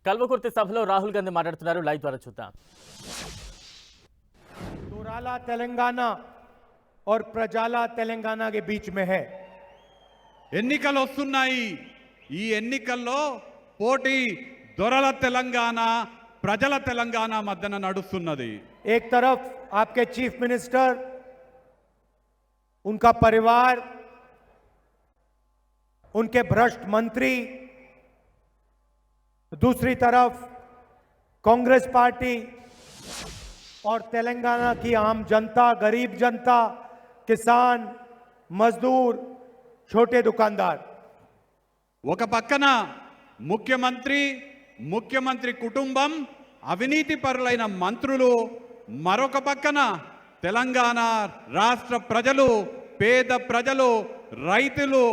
కల్వకుర్తి సభలో రాహుల్ గాంధీ మాట్లాడుతున్నారు. లైవ్ ద్వారా చూద్దాం. दोराला तेलंगाना और प्रजाला तेलंगाना के बीच में है. ఎన్నికలు వస్తున్నాయి. ఈ ఎన్నికల్లో పోటీ దొరల తెలంగాణ ప్రజల తెలంగాణ మధ్యన నడుస్తున్నది. एक तरफ आपके चीफ मिनिस्टर, उनका परिवार, उनके भ्रष्ट मंत्री, दूसरी तरफ कांग्रेस पार्टी और तेलंगाना की आम जनता, गरीब जनता, किसान, मजदूर, छोटे दुकानदार. ఒక పక్కన ముఖ్యమంత్రి కుటుంబం, అవినీతి పరులైన మంత్రులు, మరొక పక్కన తెలంగాణ రాష్ట్ర ప్రజలు, పేద ప్రజలు, రైతులు,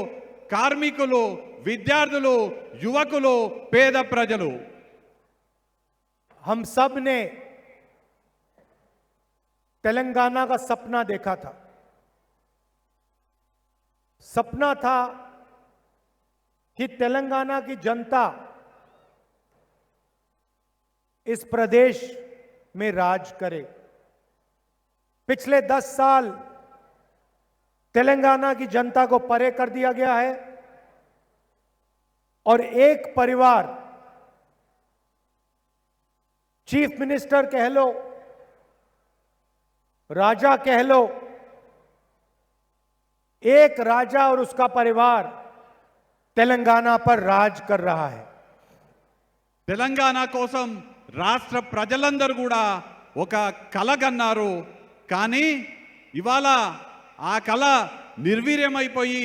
కార్మికులు, విద్యార్థులు, యువకులు, పేద ప్రజలు. हम सब ने तेलंगाना का सपना देखा था. सपना था कि तेलंगाना की जनता इस प्रदेश में राज करे. पिछले 10 साल तेलंगाना की जनता को परे कर दिया गया है और एक परिवार, चीफ मिनिस्टर कह लो, राजा कह लो, एक राजा और उसका परिवार तेलंगाना पर राज कर रहा है. తెలంగాణ కోసం రాష్ట్ర ప్రజలందరూ కూడా ఒక కల కన్నారు. కానీ ఇవాళ ఆ కల నిర్వీర్యమైపోయి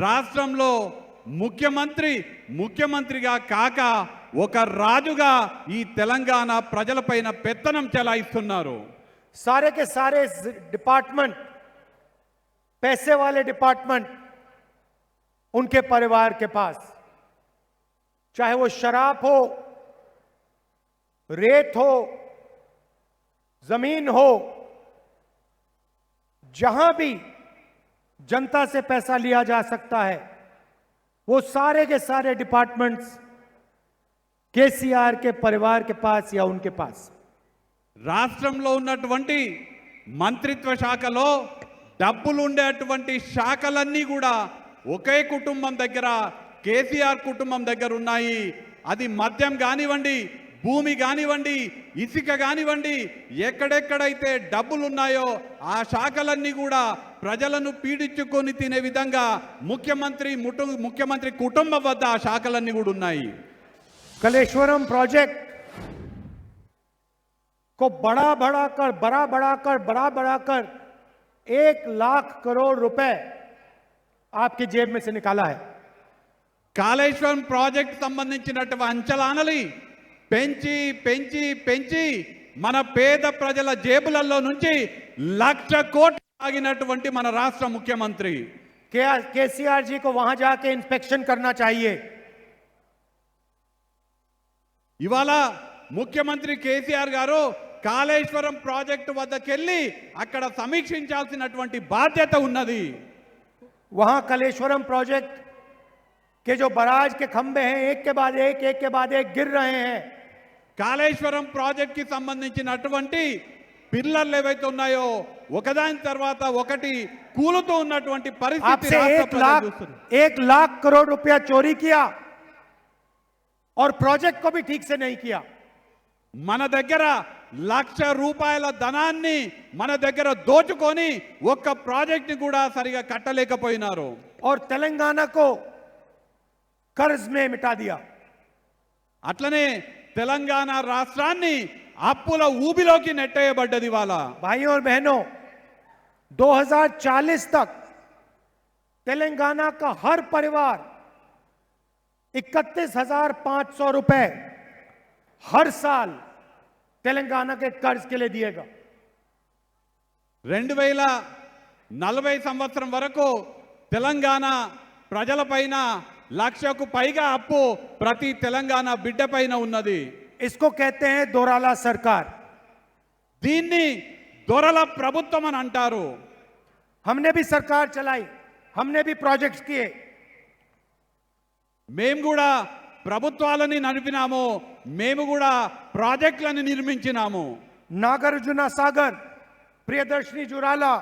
రాష్ట్రంలో ముఖ్యమంత్రిగా కాక ఒక రాజుగా ఈ తెలంగాణ ప్రజలపైన పెత్తనం చెలాయిస్తున్నారు. सारे के सारे डिपार्टमेंट, पैसे वाले डिपार्टमेंट उनके परिवार के पास, चाहे वो शराब हो, रेत हो, जमीन हो, जहां भी जनता से पैसा लिया जा सकता है, वो सारे के सारे डिपार्टमेंट्स केसीआर के परिवार के पास या उनके पास. రాష్ట్రంలో ఉన్నటువంటి మంత్రిత్వ శాఖలో డబ్బులు ఉండేటువంటి శాఖలన్నీ కూడా ఒకే కుటుంబం దగ్గర, కేసీఆర్ కుటుంబం దగ్గర ఉన్నాయి. అది మద్యం కానివ్వండి, భూమి కానివ్వండి, ఇసుక కానివ్వండి, ఎక్కడెక్కడైతే డబ్బులు ఉన్నాయో ఆ శాఖలన్నీ కూడా ప్రజలను పీడించుకొని తినే విధంగా ముఖ్యమంత్రి కుటుంబం వద్ద ఆ శాఖలన్నీ కూడా ఉన్నాయి. कलेश्वरम प्रोजेक्ट को बड़ा बढ़ाकर 1,00,000 करोड़ रुपए आपकी जेब में से निकाला है. కాళేశ్వరం ప్రాజెక్ట్ సంబంధించినటువంటి అంచనాలని పెంచి పెంచి పెంచి మన పేద ప్రజల జేబులలో నుంచి 1,00,000 కోట్లు ఆగినటువంటి మన రాష్ట్ర ముఖ్యమంత్రి केसीआर जी को वहां जाके इंस्पेक्शन करना चाहिए. ఇవాళ ముఖ్యమంత్రి కేసీఆర్ గారు కాళేశ్వరం ప్రాజెక్టు వద్దకెళ్ళి అక్కడ సమీక్షించాల్సినటువంటి బాధ్యత ఉన్నది. वहां कलेश्वरम प्रोजेक्ट के जो बराज के खंभे हैं, एक के बाद एक गिर रहे हैं. కాళేశ్వరం ప్రాజెక్ట్ కి సంబంధించినటువంటి పిల్లర్లు ఏవైతే ఉన్నాయో ఒకదాని తర్వాత ఒకటి కూలుతూ ఉన్నటువంటి పరిస్థితి आपसे 1,00,000 करोड़ रुपया चोरी किया और प्रोजेक्ट को भी ठीक से नहीं किया. మన దగ్గర 1,00,000 రూపాయల ధనాన్ని మన దగ్గర దోచుకొని ఒక్క ప్రాజెక్ట్ ని కూడా సరిగా కట్టలేకపోయినారు. और तेलंगाना को कर्ज में मिटा दिया. అట్లనే తెలంగాణ రాష్ట్రాన్ని అప్పుల ఊబిలోకి నెట్టేయబడ్డది. వాళ్ళ भाइयों और बहनों, 2040 तक तेलंगाना का हर परिवार 31,500 रुपए हर साल तेलंगाना के कर्ज के लिए दिएगा. 2040 సంవత్సరం వరకు తెలంగాణ ప్రజలపైన 1,00,000కు పైగా అప్పు ప్రతి తెలంగాణ బిడ్డపైన ఉన్నది. इसको कहते हैं दोराला सरकार. దీన్ని దొరల ప్రభుత్వం అని అంటారు. हमने भी सरकार चलाई, हमने भी प्रोजेक्ट्स किए. మేము కూడా ప్రభుత్వాలని నడిపినాము, మేము కూడా ప్రాజెక్టులను నిర్మించినాము. नागार्जुना सागर, प्रियदर्शनी जुराला,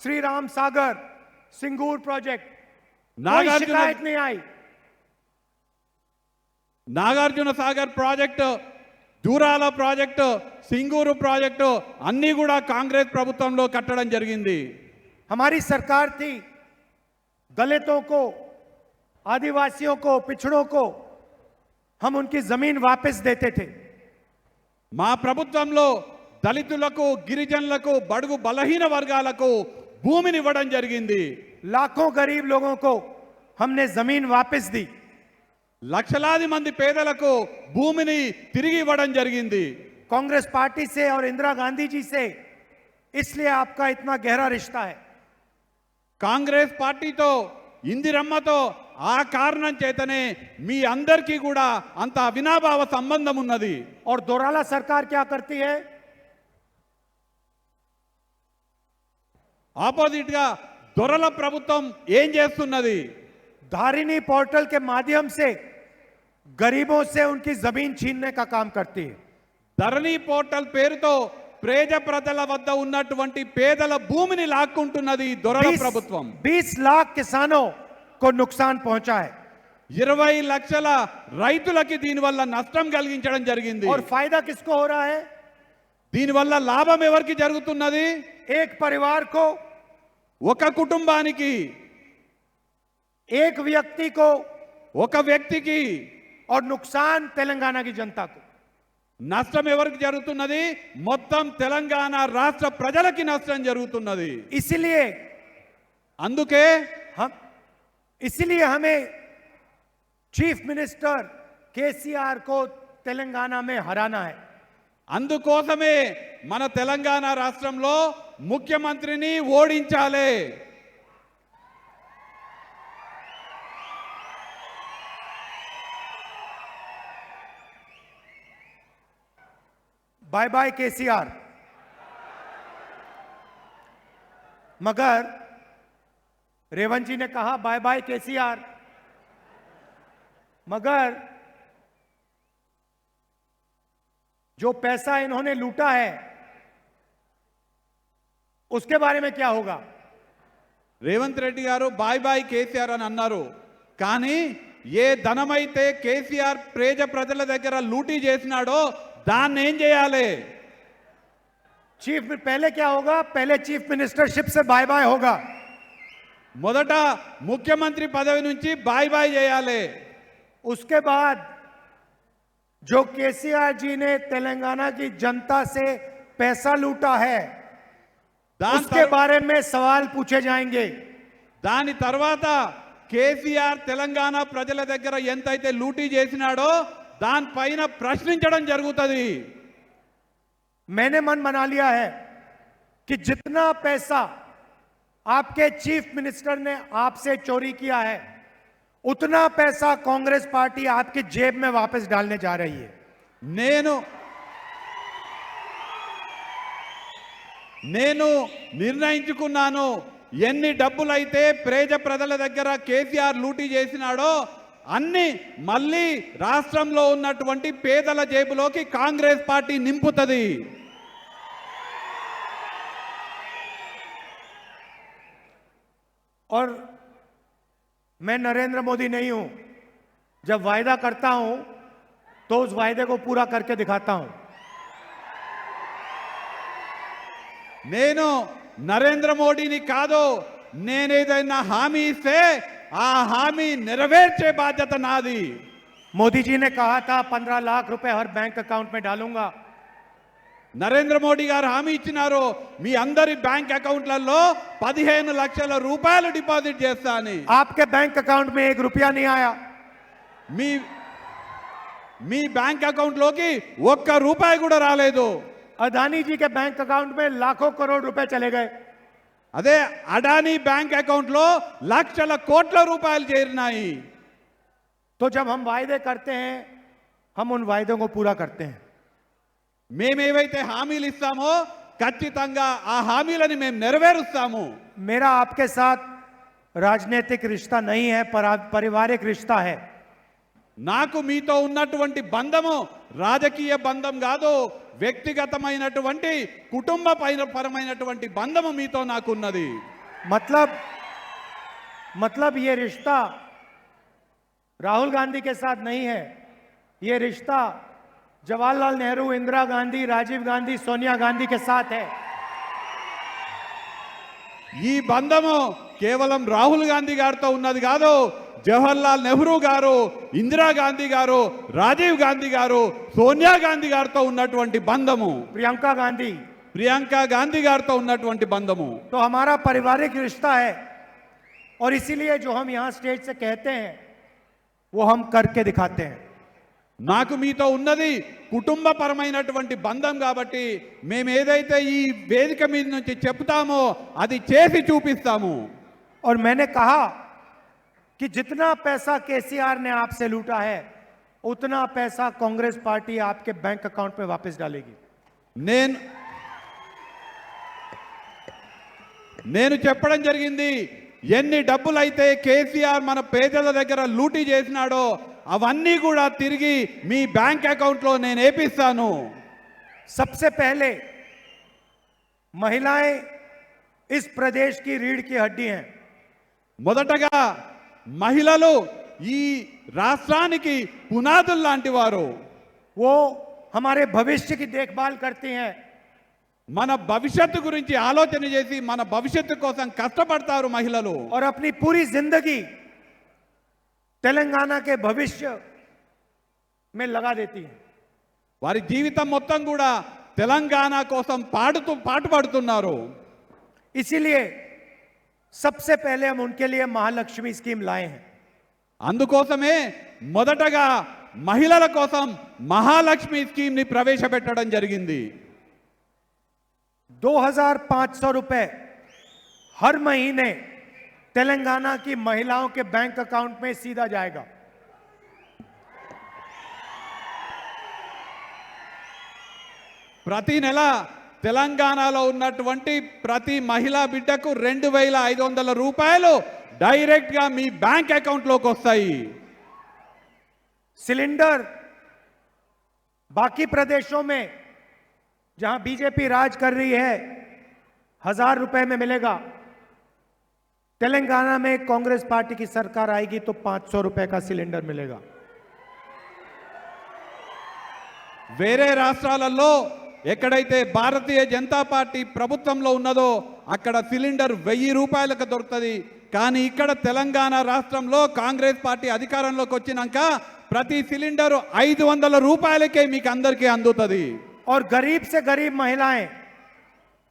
श्री राम सागर, सिंगूर प्रोजेक्ट, कोई शिकायत नहीं आई. నాగార్జున సాగర్ ప్రాజెక్టు, దూరాల ప్రాజెక్టు, సింగూరు ప్రాజెక్టు అన్నీ కూడా కాంగ్రెస్ ప్రభుత్వంలో కట్టడం జరిగింది. हमारी सरकार थी, दलितों को, आदिवासियों को, पिछड़ों को हम उनकी जमीन वापस देते थे. మా ప్రభుత్వంలో దళితులకు, గిరిజనులకు, బడుగు బలహీన వర్గాలకు భూమిని ఇవ్వడం జరిగింది. लाखों गरीब लोगों को हमने जमीन वापस दी. లక్షలాది మంది పేదలకు భూమిని తిరిగి ఇవ్వడం జరిగింది. कांग्रेस पार्टी से और इंदिरा गांधी जी से इसलिए आपका इतना गहरा रिश्ता है. కాంగ్రెస్ పార్టీతో, ఇందిరమ్మతో ఆ కారణం చేతనే మీ అందరికీ కూడా అంత అవినాభావ సంబంధం ఉన్నది. और दोराला सरकार क्या करती है? ఆపోజిట్ గా దొరల ప్రభుత్వం ఏం చేస్తున్నది? धारिणी पोर्टल के माध्यम से गरीबों से उनकी जमीन छीनने का काम करती है. ధరణి పోర్టల్ పేరుతో పేద ప్రజల వద్ద ఉన్నటువంటి పేదల భూమిని లాక్కుంటున్నది దొరల ప్రభుత్వం. 20 लाख किसानों को नुकसान पहुंचा है. 20 లక్షల రైతులకి దీనివల్ల నష్టం కలిగించడం జరిగింది. और फायदा किसको हो रहा है? దీనివల్ల లాభం ఎవరికి జరుగుతున్నది? एक परिवार को, ఒక కుటుంబానికి, एक व्यक्ति को, ఒక వ్యక్తికి. और नुकसान तेलंगाना की जनता को. నష్టం ఎవరికి జరుగుతున్నది? మొత్తం తెలంగాణ రాష్ట్ర ప్రజలకి నష్టం జరుగుతున్నది. అందుకే इसलिए हमें चीफ मिनिस्टर केसीआर को तेलंगाना में हराना है. అందుకోసమే మన తెలంగాణ రాష్ట్రంలో ముఖ్యమంత్రిని ఓడించాలి. Bye bye KCR. मगर रेवंत जी ने कहा बाय बाय केसीआर, मगर जो पैसा इन्होंने लूटा है उसके बारे में क्या होगा? రేవంత్ రెడ్డి గారు బాయ్ బాయ్ కేసీఆర్ అని అన్నారు. కానీ ఏ ధనమైతే కేసీఆర్ పేద ప్రజల దగ్గర లూటీ చేసినాడో దాన్ని ఏం చేయాలి? चीफ पहले क्या होगा? पहले चीफ मिनिस्टरशिप से बाय बाय होगा. మొదట ముఖ్యమంత్రి పదవి నుంచి బాయ్ బాయ్ చేయాలి. उसके बाद जो केसीआर जी ने तेलंगाना की जनता से पैसा लूटा है उसके बारे में सवाल पूछे जाएंगे. దాని తర్వాత కేసీఆర్ తెలంగాణ ప్రజల దగ్గర ఎంతైతే లూటీ చేసినాడో దానిపైన ప్రశ్నించడం జరుగుతుంది. मैंने मन बना लिया है कि जितना पैसा आपके चीफ मिनिस्टर ने आपसे चोरी किया है उतना पैसा कांग्रेस पार्टी आपकी जेब में वापस डालने जा रही है. నేను నిర్ణయించుకున్నాను, ఎన్ని డబ్బులైతే పేద ప్రజల దగ్గర కేసీఆర్ లూటీ చేసినాడో అన్ని మళ్ళీ రాష్ట్రంలో ఉన్నటువంటి పేదల జేబులోకి కాంగ్రెస్ పార్టీ నింపుతుంది. और मैं नरेंद्र मोदी नहीं हूं. जब वायदा करता हूं तो उस वायदे को पूरा करके दिखाता हूं. నేను నరేంద్ర మోడీని కాదు, నేనేదైనా హామీ ఇస్తే ఆ హామీ నెరవేర్చే బాధ్యత నాది. मोदी जी ने कहा था 15 लाख रुपए हर बैंक अकाउंट में डालूंगा. నరేంద్ర మోడీ గారు హామీ ఇచ్చినారు, మీ అందరి బ్యాంక్ అకౌంట్లలో 15 లక్షల రూపాయలు డిపాజిట్ చేస్తా అని. आपके बैंक अकाउंट में 1 रुपया नहीं आया. మీ బ్యాంక్ అకౌంట్ లోకి 1 రూపాయి కూడా రాలేదు. अदानी जी के बैंक अकाउंट में लाखों करोड़ रुपए चले गए. అదే అడానీ బ్యాంక్ అకౌంట్ లో లక్షల కోట్ల రూపాయలు చేరినాయి. तो जब हम वायदे करते हैं हम उन वायदों को पूरा करते हैं. మేమేవైతే హామీలు ఇస్తామో ఖచ్చితంగా ఆ హామీలను మేము నెరవేరుస్తాము. मेरा आपके साथ राजनीतिक रिश्ता नहीं है, पारिवारिक रिश्ता है. నాకు మీతో ఉన్నటువంటి బంధము రాజకీయ బంధం కాదు, వ్యక్తిగతమైనటువంటి కుటుంబ పరమైనటువంటి బంధము మీతో నాకున్నది. मतलब ये रिश्ता राहुल गांधी के साथ नहीं है, ये रिश्ता जवाहरलाल नेहरू, इंदिरा गांधी, राजीव गांधी, सोनिया गांधी के साथ है. ఈ బంధము కేవలం రాహుల్ గాంధీ గారితో ఉన్నది కాదు, జవహర్లాల్ నెహ్రూ గారు, ఇందిరాగాంధీ గారు, రాజీవ్ గాంధీ గారు, సోనియా గాంధీ గారితో ఉన్నటువంటి బంధము, ప్రియాంక గాంధీ గారితో ఉన్నటువంటి బంధము. तो हमारा पारिवारिक रिश्ता है और इसीलिए जो हम यहां स्टेज से कहते हैं वो हम करके दिखाते हैं. నాకు మీతో ఉన్నది కుటుంబపరమైనటువంటి బంధం కాబట్టి మేము ఏదైతే ఈ వేదిక మీద నుంచి చెప్తామో అది చేసి చూపిస్తాము. और मैंने कहा कि जितना पैसा केसीआर ने आपसे लूटा है उतना पैसा कांग्रेस पार्टी आपके बैंक अकाउंट में वापस डालेगी. నేను చెప్పడం జరిగింది, ఎన్ని డబ్బులైతే కేసీఆర్ మన పేదల దగ్గర లూటీ చేసినాడో అవన్నీ కూడా తిరిగి మీ బ్యాంక్ అకౌంట్ లో నేను వేపిస్తాను. सबसे पहले महिलाएं इस प्रदेश की रीढ़ की हड्डी हैं. మొదటగా మహిళలు ఈ రాష్ట్రానికి పునాదులు లాంటి వారు. वो हमारे भविष्य की देखभाल करती हैं. మన భవిష్యత్తు గురించి ఆలోచన చేసి మన భవిష్యత్తు కోసం కష్టపడతారు మహిళలు. और अपनी पूरी जिंदगी तेलंगाना के भविष्य में लगा देती हैं. వారి జీవితం మొత్తం కూడా తెలంగాణ కోసం పాటుపడుతున్నారు. इसीलिए सबसे पहले हम उनके लिए महालक्ष्मी स्कीम लाए हैं. అందుకోసమే మొదటగా మహిళల కోసం మహాలక్ష్మి స్కీమ్ ని ప్రవేశపెట్టడం జరిగింది. 2500 रुपए हर महीने तेलंगाना की महिलाओं के बैंक अकाउंट में सीधा जाएगा. ప్రతి నెల తెలంగాణలో ఉన్నటువంటి ప్రతి మహిళా బిడ్డకు 2500 రూపాయలు డైరెక్ట్ గా మీ బ్యాంక్ అకౌంట్ లోకి వస్తాయి. सिलेंडर बाकी प्रदेशों में जहां बीजेपी राज कर रही है 1000 रुपए में मिलेगा. तेलंगाना में कांग्रेस पार्टी की सरकार आएगी तो 500 रुपए का सिलेंडर मिलेगा. వేరే రాష్ట్రాలలో ఎక్కడైతే భారతీయ జనతా పార్టీ ప్రభుత్వంలో ఉన్నదో అక్కడ సిలిండర్ 1000 రూపాయలకు దొరుకుతుంది. కానీ ఇక్కడ తెలంగాణ రాష్ట్రంలో కాంగ్రెస్ పార్టీ అధికారంలోకి వచ్చినాక ప్రతి సిలిండర్ 500 రూపాయలకే మీకు అందరికీ అందుతుంది. और गरीब से गरीब महिलाएं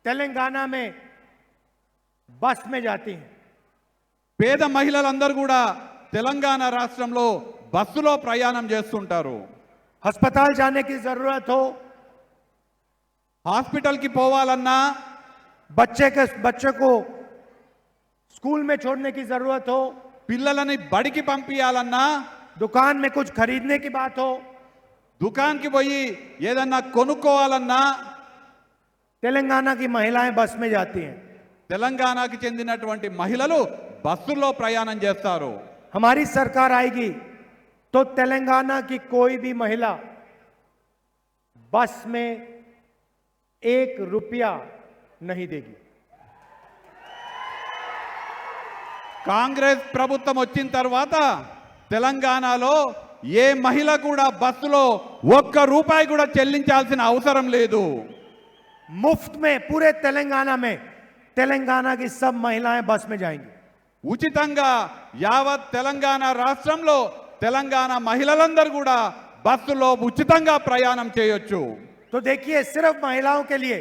तेलंगाना में बस में जाती हैं. పేద మహిళలందరూ కూడా తెలంగాణ రాష్ట్రంలో బస్సులో ప్రయాణం చేస్తుంటారు. अस्पताल जाने की जरूरत हो, హాస్పిటల్ కి పోవాలన్నా, बच्चे को स्कूल में छोड़ने की जरूरत हो, పిల్లలని బడికి పంపించాలన్నా, दुकान में कुछ खरीदने की बात हो, దుకాణానికి పోయి ఏదన్నా కొనుక్కోవాలన్నా तेलंगाना की महिलाएं बस में जाती हैं. తెలంగాణకి చెందినటువంటి మహిళలు బస్సుల్లో ప్రయాణం చేస్తారు. हमारी सरकार आएगी तो तेलंगाना की कोई भी महिला बस में 1 रुपया नहीं देगी. కాంగ్రెస్ ప్రభుత్వం వచ్చిన తర్వాత తెలంగాణలో ఏ మహిళ కూడా బస్సులో 1 రూపాయి కూడా చెల్లించాల్సిన అవసరం లేదు. मुफ्त में पूरे तेलंगाना में तेलंगाना की सब महिलाएं बस में जाएंगी. ఉచితంగా యావత్ తెలంగాణ రాష్ట్రంలో తెలంగాణ మహిళలందరూ కూడా బస్సులో ఉచితంగా ప్రయాణం చేయొచ్చు. तो देखिए सिर्फ महिलाओं के लिए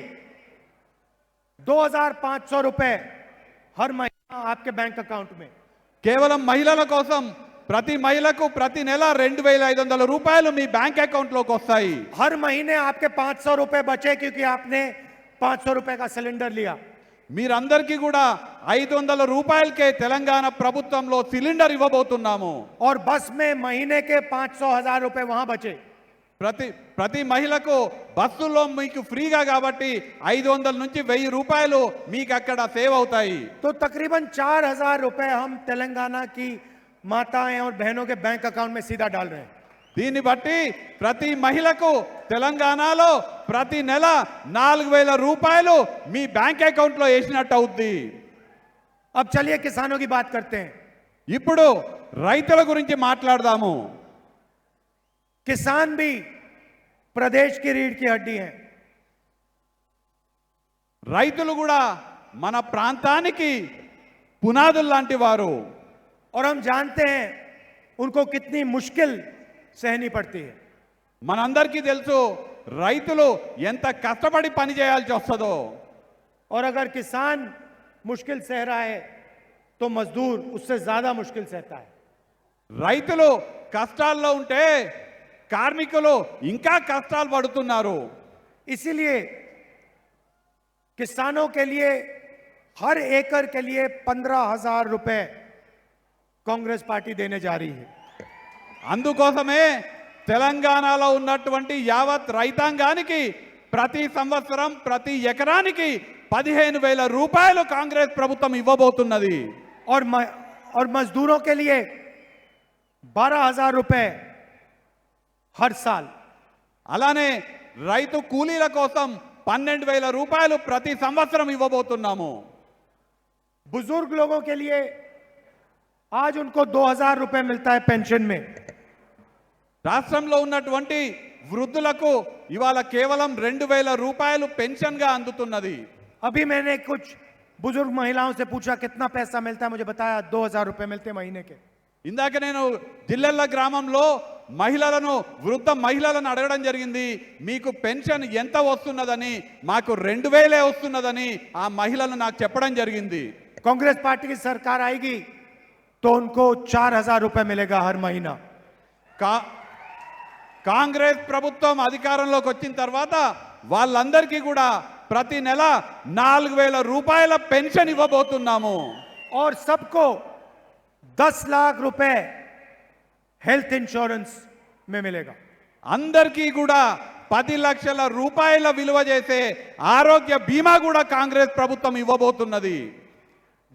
2500 रुपए हर महीना आपके बैंक अकाउंट में. కేవలం మహిళల కోసం ప్రతి మహిళకు ప్రతి నెల 2500 రూపాయలు మీ బ్యాంక్ అకౌంట్ లోకి వస్తాయి. हर महीने आपके 500 रुपए बचे क्योंकि आपने 500 रुपए का सिलेंडर लिया. మీరందరికీ కూడా 500 రూపాయలకే తెలంగాణ ప్రభుత్వంలో సిలిండర్ ఇవ్వబోతున్నాము. और बस में महीने के 500,000 रुपए वहां बचे. ప్రతి మహిళకు బస్సులో మీకు ఫ్రీగా కాబట్టి 500 నుంచి 1000 రూపాయలు మీకు అక్కడ సేవ్ అవుతాయి. तो तकरीबन 4000 रुपए हम तेलंगाना की माताएं और बहनों के बैंक अकाउंट में सीधा डाल रहे हैं। దీన్ని బట్టి ప్రతి మహిళకు తెలంగాణలో ప్రతి నెల 4000 రూపాయలు మీ బ్యాంక్ అకౌంట్లో వేసినట్టు అవుద్ది. अब चलिए किसानों की बात करते हैं। ఇప్పుడు రైతుల గురించి మాట్లాడదాము. किसान भी प्रदेश की रीढ़ की हड्डी हैं। రైతులు కూడా మన ప్రాంతానికి పునాదులు లాంటి వారు. और हम जानते हैं उनको कितनी मुश्किल सहनी पड़ती है। మనందరికీ తెలుసు రైతులు ఎంత కష్టపడి పని చేయాల్సి వస్తుందో. और अगर किसान मुश्किल सह रहा है तो मजदूर उससे ज्यादा मुश्किल सहता है। రైతులు కష్టాల్లో ఉంటే కార్మికులు ఇంకా కష్టాలు పడుతున్నారు. इसीलिए किसानों के लिए हर एकड़ के लिए 15,000 रुपए कांग्रेस पार्टी देने जा रही है। అందుకోసమే తెలంగాణలో ఉన్నటువంటి యావత్ రైతాంగానికి ప్రతి సంవత్సరం ప్రతి ఎకరానికి 15,000 రూపాయలు కాంగ్రెస్ ప్రభుత్వం ఇవ్వబోతున్నది. और मजदूरों के लिए 12,000 रुपए हर साल। అలానే రైతు కూలీల కోసం 12,000 రూపాయలు ప్రతి సంవత్సరం ఇవ్వబోతున్నాము. बुजुर्ग लोगों के लिए आज उनको 2,000 रुपए मिलता है पेंशन में। రాష్ట్రంలో ఉన్నటువంటి వృద్ధులకు ఇవాళ కేవలం 2,000 రూపాయలు పెన్షన్ గా అందుతున్నది. अभी मैंने कुछ बुजुर्ग महिलाओं से पूछा कितना पैसा मिलता है, मुझे बताया 2,000 रुपए मिलते महीने के। ఇందాక నేను జిల్లెళ్ళ గ్రామంలో మహిళలను వృద్ధ మహిళలను అడగడం జరిగింది, మీకు పెన్షన్ ఎంత వస్తున్నదని. మాకు 2,000 వస్తున్నదని ఆ మహిళలు నాకు చెప్పడం జరిగింది. कांग्रेस पार्टी की सरकार आएगी तो उनको 4,000 रुपए मिलेगा हर महीना। కాంగ్రెస్ ప్రభుత్వం అధికారంలోకి వచ్చిన తర్వాత వాళ్ళందరికీ కూడా ప్రతి నెల 4,000 రూపాయల పెన్షన్ ఇవ్వబోతున్నాము. और सबको 10 लाख रुपए हेल्थ इंश्योरेंस में मिलेगा। అందరికీ కూడా 10 లక్షల రూపాయల విలువ చేసే ఆరోగ్య బీమా కూడా కాంగ్రెస్ ప్రభుత్వం ఇవ్వబోతున్నది.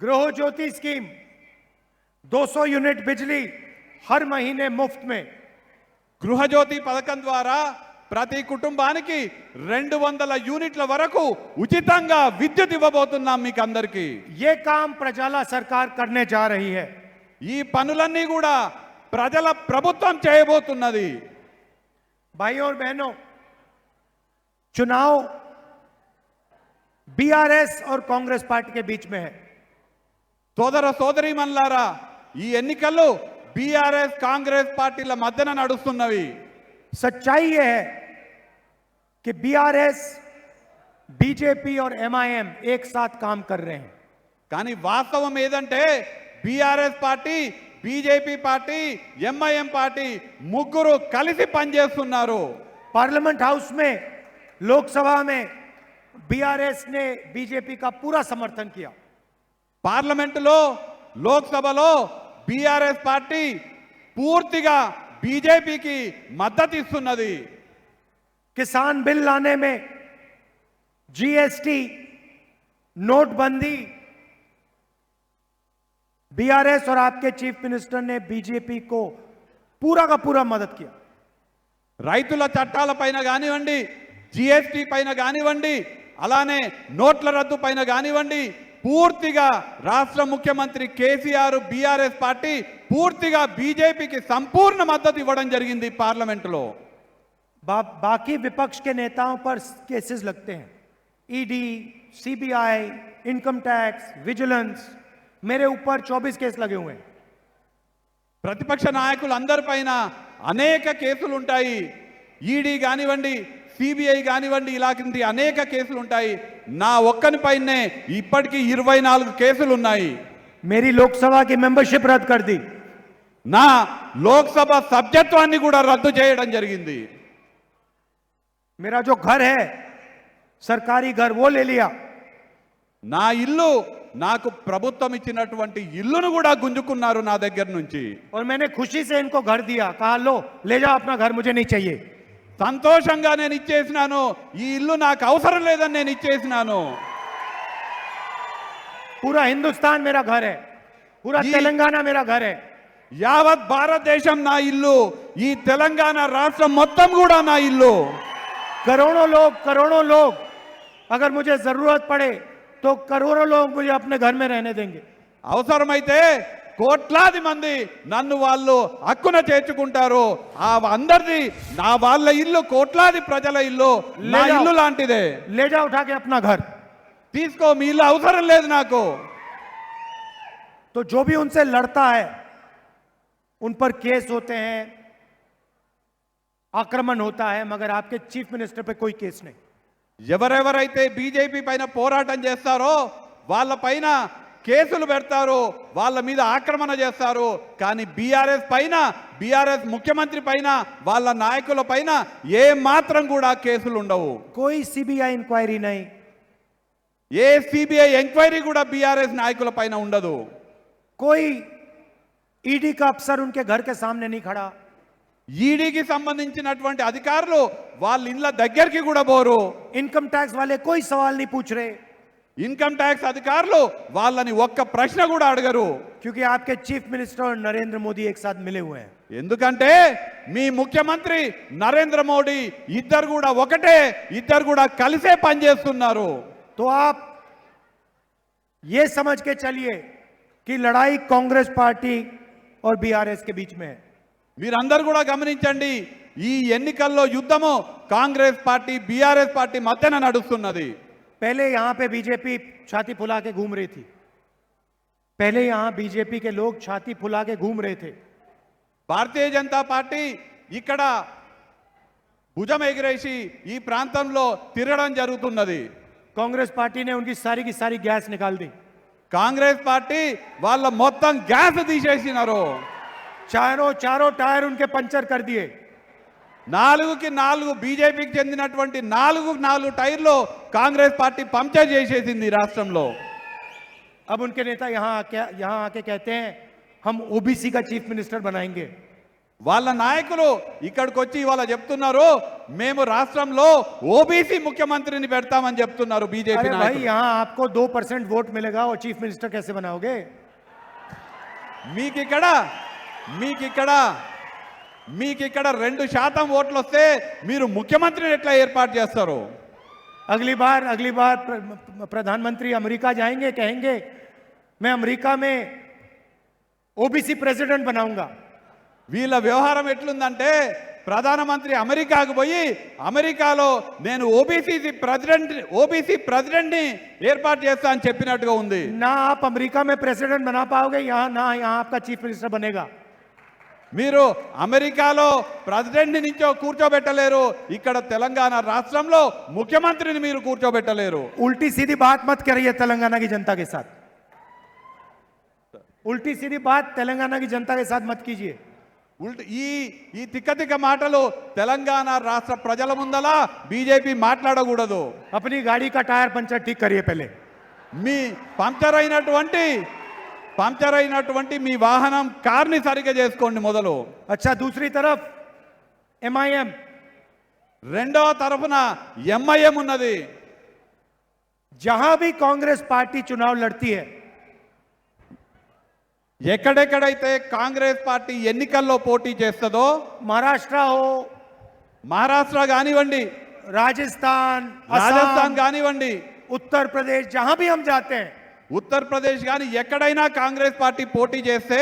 गृह ज्योति स्कीम 200 यूनिट बिजली हर महीने मुफ्त में। గృహజ్యోతి పథకం ద్వారా ప్రతి కుటుంబానికి 200 యూనిట్ల వరకు ఉచితంగా విద్యుత్ ఇవ్వబోతున్నాం మీకు అందరికీ. ये काम प्रजाला सरकार करने जा रही है। ఈ పనులన్నీ కూడా ప్రజల ప్రభుత్వం చేయబోతున్నది. भाइयों और बहनों, चुनाव बीआरएस और कांग्रेस पार्टी के बीच में है। సోదర సోదరీమణులారా, ఈ ఎన్నికలు బీఆర్ఎస్ కాంగ్రెస్ పార్టీల మధ్యన నడుస్తున్నవి. सच्चाई ये है कि बीआरएस, बीजेपी और एमआईएम एक साथ काम कर रहे हैं। కానీ వాస్తవం ఏదంటే BRS party, BJP party, MIM party ముగ్గురు కలిసి పనిచేస్తున్నారు. पार्लियामेंट हाउस में, लोकसभा में बीआरएस ने बीजेपी का पूरा समर्थन किया। పార్లమెంటులో, లోక్సభలో బీఆర్ఎస్ పార్టీ పూర్తిగా బీజేపీకి మద్దతు ఇస్తున్నది. किसान बिल लाने में, जीएसटी, नोटबंदी, बीआरएस और आपके चीफ मिनिस्टर ने बीजेपी को पूरा का पूरा मदद किया। రైతుల చట్టాల పైన కానివ్వండి, జిఎస్టీ పైన కానివ్వండి, అలానే నోట్ల రద్దు పైన కానివ్వండి, పూర్తిగా రాష్ట్ర ముఖ్యమంత్రి కేసీఆర్, బీఆర్ఎస్ పార్టీ పూర్తిగా బీజేపీకి సంపూర్ణ మద్దతు ఇవ్వడం జరిగింది పార్లమెంటులో. बाकी विपक्ष के नेताओं पर केसेस लगते हैं, ED, CBI, income tax, vigilance. मेरे ऊपर 24 केस लगे हुए हैं। ప్రతిపక్ష నాయకులందరిపైన అనేక కేసులు ఉంటాయి. ఈడీ కానివ్వండి, సిబిఐ కానివ్వండి, ఇలాంటి అనేక కేసులు ఉంటాయి. నా ఒక్కనిపైనే ఇప్పటికీ 24 కేసులు ఉన్నాయి. मेरी लोकसभा की मेंबरशिप रद्द कर दी। నా లోక్సభ సభ్యత్వాన్ని కూడా రద్దు చేయడం జరిగింది. मेरा जो घर है, सरकारी घर, वो ले लिया। నా ఇల్లు, నాకు ప్రభుత్వం ఇచ్చినటువంటి ఇల్లును కూడా గుంజుకున్నారు నా దగ్గర నుంచి. और मैंने खुशी से इनको घर दिया, कहा लो ले जाओ अपना घर, मुझे नहीं चाहिए। సంతోషంగా నేను ఇచ్చేసినాను. ఈ ఇల్లు నాకు అవసరం లేదని నేను ఇచ్చేసినాను. पूरा हिंदुस्तान मेरा घर है, पूरा तेलंगाना मेरा घर है। యావత్ భారతదేశం నా ఇల్లు, ఈ తెలంగాణ రాష్ట్రం మొత్తం కూడా నా ఇల్లు. करोड़ों लोग अगर मुझे जरूरत पड़े तो करोड़ों लोग मुझे अपने घर में रहने देंगे. అవసరమైతే కోట్లాది మంది నన్ను వాళ్ళు హక్కున చేర్చుకుంటారు. ఆ అందరిది నా వాళ్ళ ఇల్లు, కోట్లాది ప్రజల ఇల్లు నా ఇల్లు లాంటిదే. ले जाओ उठा के अपना घर. తీసుకో, మీ ఇల్లు అవసరం లేదు నాకు. तो जो भी उनसे लड़ता है उन पर केस होते हैं, आक्रमण होता है, मगर आपके चीफ मिनिस्टर पे कोई केस नहीं. ఎవరెవరైతే బీజేపీ పైన పోరాటం చేస్తారో వాళ్ళ పైన కేసులు పెడతారు, వాళ్ళ మీద ఆక్రమణ చేస్తారు. కానీ బీఆర్ఎస్ పైన, బీఆర్ఎస్ ముఖ్యమంత్రి పైన, వాళ్ళ నాయకుల పైన ఏ మాత్రం కూడా కేసులు ఉండవు. कोई सीबीआई इंक्वायरी नहीं, ఏ సిబిఐ ఎంక్వైరీ కూడా బీఆర్ఎస్ నాయకుల పైన ఉండదు. कोई ईडी का अफसर उनके घर के सामने नहीं खड़ा. ఈడీకి సంబంధించినటువంటి అధికారులు వాళ్ళ ఇండ్ల దగ్గరికి కూడా పోరు. इनकम टैक्स वाले कोई सवाल नहीं पूछ रहे, ఇన్కమ్ ట్యాక్స్ అధికారులు వాళ్ళని ఒక్క ప్రశ్న కూడా అడగరు. क्योंकि आपके चीफ मिनिस्टर और नरेंद्र मोदी एक साथ मिले हुए हैं. ఎందుకంటే మీ ముఖ్యమంత్రి నరేంద్ర మోడీ ఇద్దరు కూడా ఒకటే, ఇద్దరు కూడా కలిసే పనిచేస్తున్నారు. तो आप ये समझ के चलिए कि लड़ाई कांग्रेस पार्टी और बीआरएस के बीच में है. మీరందరూ కూడా గమనించండి, ఈ ఎన్నికల్లో యుద్ధము కాంగ్రెస్ పార్టీ బీఆర్ఎస్ పార్టీ మధ్యన నడుస్తున్నది. पहले यहां पे बीजेपी छाती फुला के घूम रही थी, पहले यहां बीजेपी के लोग छाती फुला के घूम रहे थे. భారతీయ జనతా పార్టీ ఇక్కడ భుజం ఎగిరేసి ఈ ప్రాంతంలో తిరగడం జరుగుతున్నది. कांग्रेस पार्टी ने उनकी सारी की सारी गैस निकाल दी. కాంగ్రెస్ పార్టీ వాళ్ళ మొత్తం గ్యాస్ తీసేసినారు. चारों टायर उनके पंचर कर दिए. 4కి 4 బీజేపీకి చెందినటువంటి 4 టైర్లు కాంగ్రెస్ పార్టీ పంక్చర్ చేసేసింది రాష్ట్రంలో. अब उनके नेता यहां आके कहते हैं हम ओबीसी का चीफ मिनिस्टर बनाएंगे. వాళ్ళ నాయకులు ఇక్కడికి వచ్చి ఇవాళ చెప్తున్నారు, మేము రాష్ట్రంలో ఓబీసీ ముఖ్యమంత్రిని పెడతామని చెప్తున్నారు బీజేపీ अरे भाई నాయకులు. यहां आपको 2% वोट मिलेगा और चीफ मिनिस्टर कैसे बनाओगे? మీకిక్కడ 2% ఓట్లు వస్తే మీరు ముఖ్యమంత్రిని ఎట్లా ఏర్పాటు చేస్తారు? अगली बार प्रधानमंत्री अमेरिका जाएंगे, कहेंगे मैं अमेरिका में ओबीसी प्रेसिडेंट बनाऊंगा. వీళ్ళ వ్యవహారం ఎట్లుందంటే ప్రధానమంత్రి అమెరికాకు పోయి అమెరికాలో నేను ఓబీసీ ప్రెసిడెంట్ని ఏర్పాటు చేస్తా అని చెప్పినట్టుగా ఉంది. ना आप अमेरिका में प्रेसिडेंट बना पाओगे, यहाँ आपका चीफ मिनिस्टर बनेगा. మీరు అమెరికాలో ప్రెసిడెంట్ని నుంచో కూర్చోబెట్టలేరు, ఇక్కడ తెలంగాణ రాష్ట్రంలో ముఖ్యమంత్రిని మీరు కూర్చోబెట్టలేరు. उल्टी सीधी बात मत करिए तेलंगाना की जनता के साथ, उल्टी सीधी बात तेलंगाना की जनता के साथ मत कीजिए. ఈ తిక్క మాటలు తెలంగాణ రాష్ట్ర ప్రజల ముందలా బీజేపీ మాట్లాడకూడదు. अपनी गाड़ी का टायर पंचर ठीक करिए पहले. మీ పంక్చర్ అయినటువంటి మీ వాహనం కార్ని సరిగా చేసుకోండి మొదలు. अच्छा, दूसरी तरफ MIM, రెండవ తరఫున ఎంఐఎం ఉన్నది. जहां भी कांग्रेस पार्टी चुनाव लड़ती है, ఎక్కడెక్కడైతే కాంగ్రెస్ పార్టీ ఎన్నికల్లో పోటీ చేస్తుందో, మహారాష్ట్ర కానివ్వండి, राजस्थान కానివ్వండి, उत्तर प्रदेश, जहां भी हम जाते हैं, ఉత్తరప్రదేశ్ కానీ ఎక్కడైనా కాంగ్రెస్ పార్టీ పోటీ చేస్తే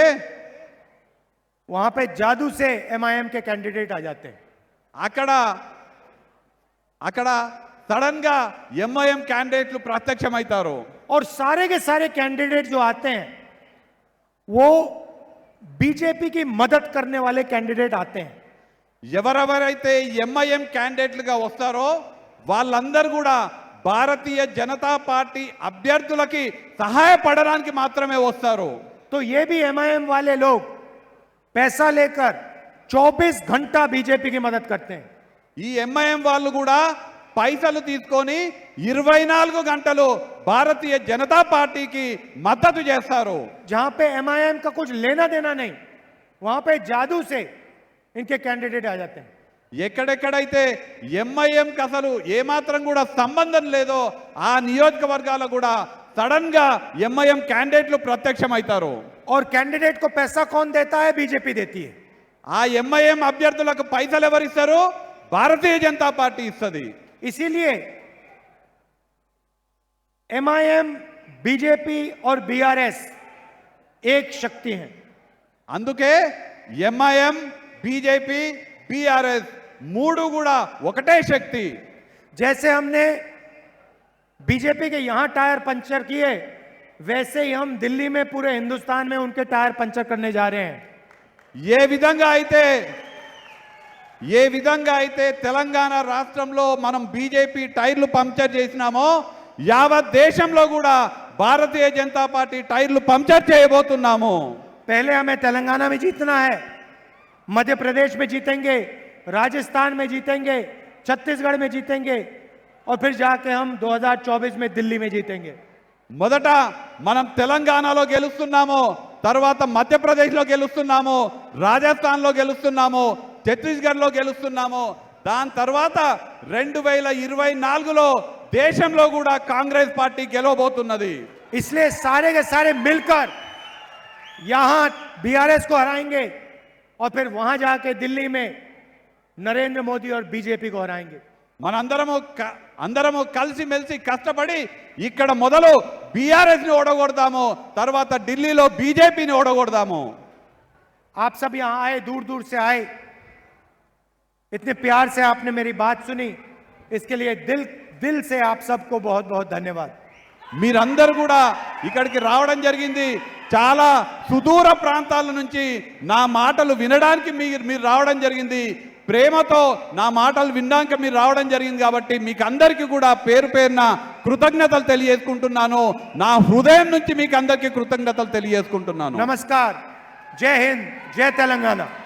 वहां पे जादू से MIM के कैंडिडेट आ जाते हैं. అక్కడ సడన్ గా ఎంఐఎం క్యాండిడేట్లు ప్రత్యక్షమవుతారు. और सारे के सारे कैंडिडेट जो आते हैं वो बीजेपी की मदद करने वाले कैंडिडेट आते हैं. ఎవరెవరైతే ఎంఐఎం క్యాండిడేట్లుగా వస్తారో వాళ్ళందరూ కూడా భారతీయ జనతా పార్టీ అభ్యర్థులకి సహాయపడడానికి మాత్రమే వస్తారు. तो ये भी MIM वाले लोग पैसा लेकर 24 घंटा बीजेपी की मदद करते हैं. ఈ ఎంఐఎం వాళ్ళు కూడా పైసలు తీసుకొని 24 గంటలు భారతీయ జనతా పార్టీకి మద్దతు చేస్తారు. जहां पे MIM का कुछ लेना देना नहीं, वहां पे जादू से इनके कैंडिडेट आ जाते हैं. ఎక్కడెక్కడైతే ఎంఐఎంకి అసలు ఏమాత్రం కూడా సంబంధం లేదో ఆ నియోజకవర్గాలు కూడా సడన్ గా ఎంఐఎం క్యాండిడేట్లు ప్రత్యక్షమవుతారు. और कैंडिडेट को पैसा कौन देता है? बीजेपी देती है। ఆ ఎంఐఎం అభ్యర్థులకు పైసలు ఎవరు ఇస్తారు? భారతీయ జనతా పార్టీ ఇస్తుంది. इसीलिए एमआईएम, बीजेपी और बीआरएस एक शक्ति है। అందుకే ఎంఐఎం, బీజేపీ, బీఆర్ఎస్ మూడు కూడా ఒకటే శక్తి. जैसे हमने बीजेपी के यहां टायर पंचर किए, वैसे ही हम दिल्ली में पूरे हिंदुस्तान में उनके टायर पंचर करने जा रहे हैं। ఏ విధంగా అయితే తెలంగాణ రాష్ట్రంలో మనం బీజేపీ టైర్లు పంక్చర్ చేసినామో యావత్ దేశంలో కూడా భారతీయ జనతా పార్టీ టైర్లు పంక్చర్ చేయబోతున్నాము. पहले हमें तेलंगाना में जीतना है, मध्य प्रदेश में जीतेंगे, राजस्थान में जीतेंगे, छत्तीसगढ़ में जीतेंगे और फिर जाके हम 2024 में दिल्ली में जीतेंगे। మొదట మనం తెలంగాణలో గెలుస్తున్నాము, తర్వాత మధ్యప్రదేశ్లో గెలుస్తున్నాము, రాజస్థాన్లో గెలుస్తున్నాము, ఛత్తీస్గఢ్లో గెలుస్తున్నాము. దాని తర్వాత 2024లో దేశంలో కూడా కాంగ్రెస్ పార్టీ గెలవబోతున్నది. इसलिए सारे के सारे मिलकर यहां बीआरएस को हराएंगे और फिर वहां जाके दिल्ली में नरेंद्र मोदी और बीजेपी को हराएंगे। అందరము కలిసి మెలిసి కష్టపడి ఇక్కడ మొదలు బీఆర్ఎస్ ని ఓడగొడదాము, తర్వాత ఢిల్లీలో బీజేపీని ఓడగొడదాము. आप सब यहां आए, दूर दूर से आए, इतने प्यार से आपने मेरी बात सुनी, इसके लिए दिल से आप सबको बहुत बहुत धन्यवाद। మీరందరూ కూడా ఇక్కడికి రావడం జరిగింది. చాలా సుదూర ప్రాంతాల నుంచి నా మాటలు వినడానికి మీరు రావడం జరిగింది. ప్రేమతో నా మాటలు విన్నాక మీరు రావడం జరిగింది కాబట్టి మీకు అందరికీ కూడా పేరు పేరున కృతజ్ఞతలు తెలియజేసుకుంటున్నాను. నా హృదయం నుంచి మీకు అందరికీ కృతజ్ఞతలు తెలియజేసుకుంటున్నాను. नमस्कार, जय हिंद, जय तेलंगाना।